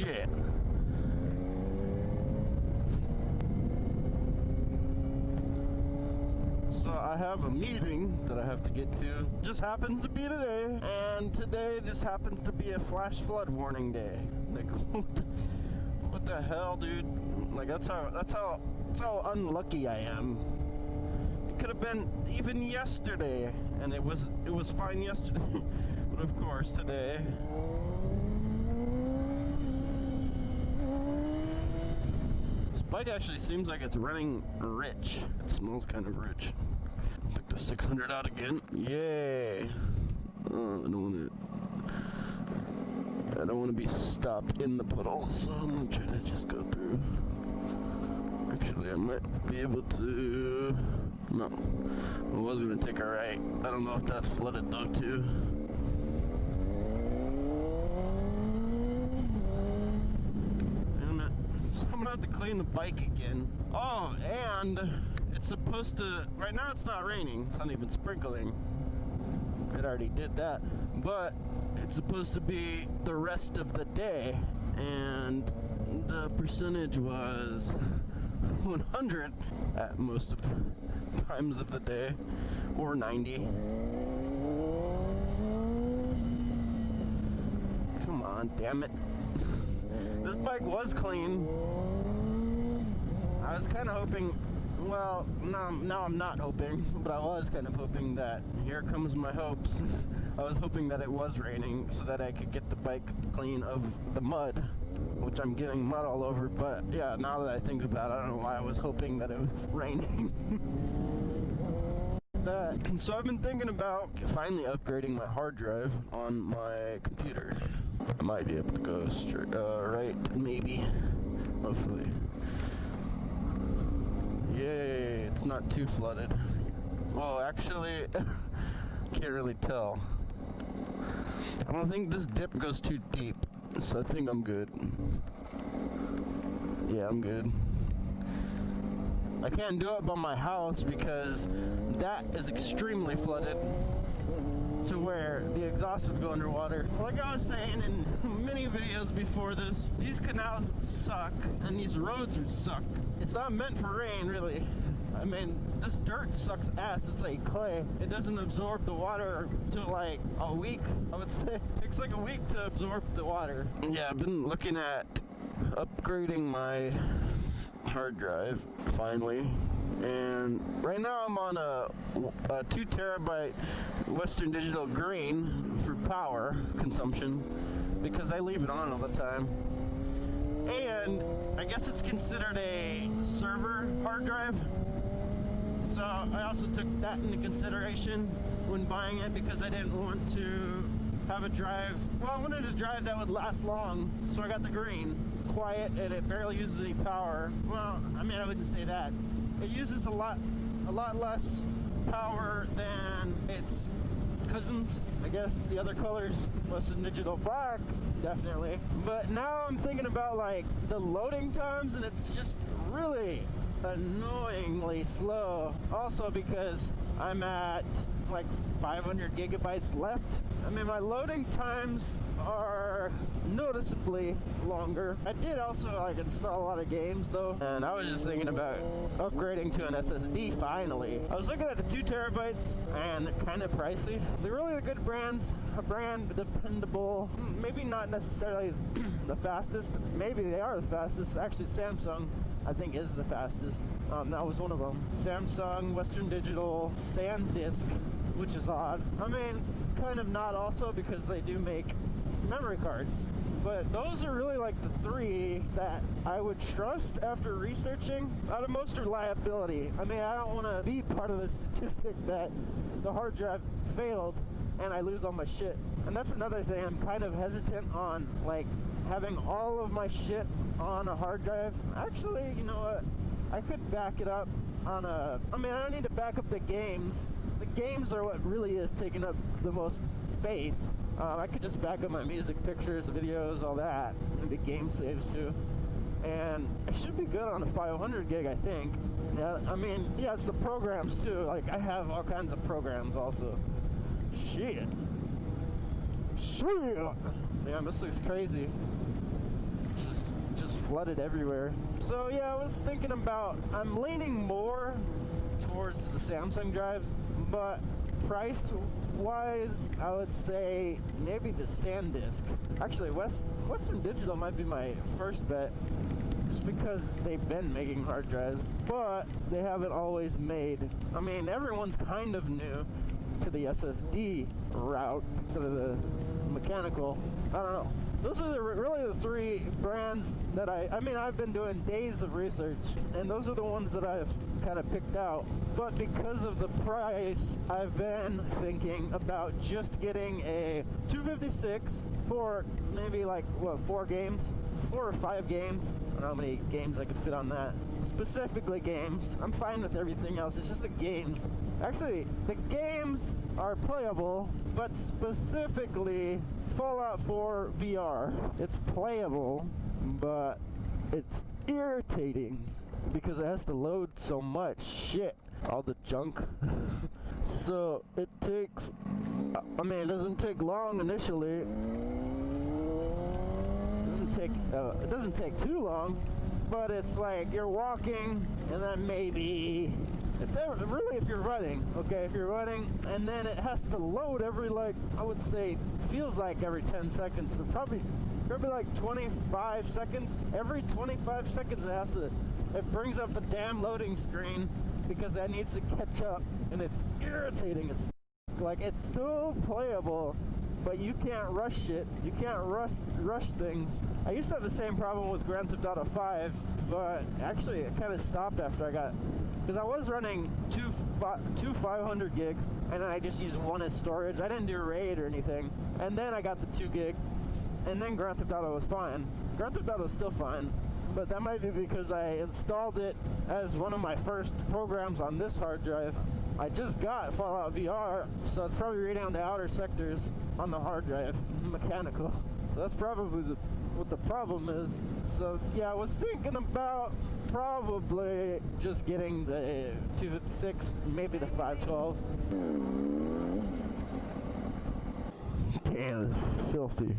shit. So I have a meeting that I have to get to. Just happens to be today, and today just happens to be a flash flood warning day. Like, what the hell, dude? Like, that's how unlucky I am. It could have been even yesterday, and it was fine yesterday. But of course today. This bike actually seems like it's running rich. It smells kind of rich. Took the 600 out again. Yay! Oh, I don't want to be stopped in the puddle, so I'm gonna try to just go through. Actually, I might be able to. No, I was gonna take a right. I don't know if that's flooded though too. Damn it! So I'm gonna have to clean the bike again. Oh, and it's supposed to. Right now, it's not raining. It's not even sprinkling. It already did that, but it's supposed to be the rest of the day, and the percentage was 100 at most of the times of the day, or 90. Come on, damn it. This bike was clean. I was kind of hoping, well, now I'm not hoping, but I was kind of hoping that, here comes my hopes. I was hoping that it was raining so that I could get the bike clean of the mud, which I'm getting mud all over. But yeah, now that I think about it, I don't know why I was hoping that it was raining. So I've been thinking about finally upgrading my hard drive on my computer. I might be able to go straight, right, maybe, hopefully. Yay, it's not too flooded. Well, actually, can't really tell. I don't think this dip goes too deep, so I think I'm good. Yeah, I'm good. I can't do it by my house because that is extremely flooded to where the exhaust would go underwater. Like I was saying in many videos before this, these canals suck and these roads would suck. It's not meant for rain, really. I mean, this dirt sucks ass. It's like clay. It doesn't absorb the water until like a week, I would say. It takes like a week to absorb the water. Yeah, I've been looking at upgrading my hard drive, finally. And right now I'm on a 2 terabyte Western Digital green for power consumption because I leave it on all the time. And I guess it's considered a server hard drive. So I also took that into consideration when buying it because I didn't want to have a drive. Well, I wanted a drive that would last long, so I got the green. Quiet, and it barely uses any power. Well, I mean, I wouldn't say that. It uses a lot less power than its cousins, I guess. The other colors, Western Digital Black, definitely. But now I'm thinking about like the loading times, and it's just really annoyingly slow. Also because I'm at like 500 gigabytes left. I mean, my loading times are noticeably longer. I did also like install a lot of games though, and I was just thinking about upgrading to an SSD finally. I was looking at the 2 terabytes and kind of pricey. They're really good brands, a brand dependable, maybe not necessarily the fastest, maybe they are the fastest. Actually, Samsung I think is the fastest. That was one of them. Samsung, Western Digital, SanDisk, which is odd. I mean, kind of not also because they do make memory cards. But those are really like the 3 that I would trust after researching out of most reliability. I mean, I don't want to be part of the statistic that the hard drive failed and I lose all my shit. And that's another thing I'm kind of hesitant on, like having all of my shit on a hard drive. Actually, you know what? I could back it up on a, I mean, I don't need to back up the games. The games are what really is taking up the most space. I could just back up my music, pictures, videos, all that. Maybe game saves too. And it should be good on a 500 gig, I think. Yeah, I mean, yeah, it's the programs too. Like, I have all kinds of programs also. Shit. Damn, this looks crazy. flooded everywhere. So yeah, I was thinking about, I'm leaning more towards the Samsung drives, but price wise, I would say maybe the SanDisk. Actually, Western Digital might be my first bet, just because they've been making hard drives, but they haven't always made, I mean, everyone's kind of new to the SSD route instead of the mechanical. I don't know. Those are really the three brands that I mean, I've been doing days of research, and those are the ones that I've kind of picked out. But because of the price, I've been thinking about just getting a 256 for maybe like, what, 4 games? 4 or 5 games. I don't know how many games I could fit on that. Specifically games. I'm fine with everything else. It's just the games. Actually, the games are playable, but specifically Fallout 4 VR. It's playable, but it's irritating because it has to load so much shit. All the junk. So it takes, I mean, it doesn't take long initially. It doesn't take too long, but it's like you're walking and then maybe it's really if you're running, okay, if you're running, and then it has to load every, like, I would say feels like every 10 seconds, but probably like 25 seconds. Every 25 seconds it brings up the damn loading screen because that needs to catch up, and it's irritating as f. Like, it's still playable, but you can't rush it. You can't rush things. I used to have the same problem with Grand Theft Auto 5, but actually it kind of stopped after I got, because I was running two 500 gigs, and then I just used one as storage. I didn't do RAID or anything, and then I got the 2 gig, and then Grand Theft Auto was fine. Grand Theft Auto is still fine, but that might be because I installed it as one of my first programs on this hard drive. I just got Fallout VR, so it's probably reading on the outer sectors on the hard drive, mechanical. So that's probably what the problem is. So yeah, I was thinking about probably just getting the 256, maybe the 512. Damn, filthy.